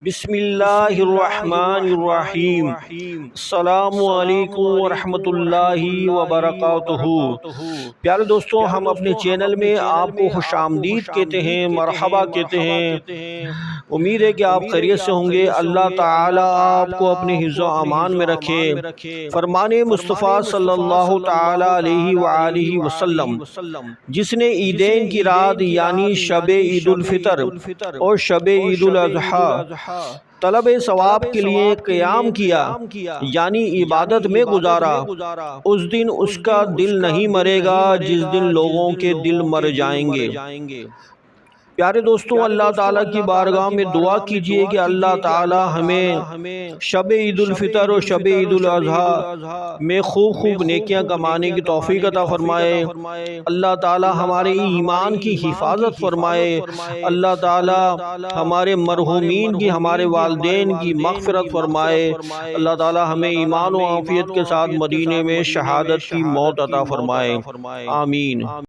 بسم اللہ الرحمن الرحیم۔ السلام علیکم ورحمۃ اللہ وبرکاتہ۔ پیارے دوستوں، ہم اپنے چینل میں آپ کو خوش آمدید کہتے ہیں، مرحبا کہتے ہیں۔ امید ہے کہ آپ خیریت سے ہوں گے۔ اللہ تعالیٰ آپ کو اپنے حفظ و امان میں رکھے۔ فرمان مصطفیٰ صلی اللہ تعالیٰ علیہ وآلہ وسلم، جس نے عیدین کی رات یعنی شب عید الفطر اور شب عید الاضحیٰ طلب ثواب کے لیے قیام کیا یعنی عبادت میں گزارا، اس دن اس کا دل نہیں مرے گا جس دن لوگوں کے دل مر جائیں گے۔ پیارے دوستوں، اللہ تعالیٰ کی بارگاہ میں دعا کیجئے کہ اللہ تعالیٰ ہمیں شب عید الفطر اور شب عید الاضحیٰ میں خوب نیکیاں کمانے کی توفیق عطا فرمائے۔ اللہ تعالیٰ ہمارے ایمان کی حفاظت فرمائے۔ اللہ تعالیٰ ہمارے مرحومین کی، ہمارے والدین کی مغفرت فرمائے۔ اللہ تعالیٰ ہمیں ایمان و عافیت کے ساتھ مدینے میں شہادت کی موت عطا فرمائے۔ آمین۔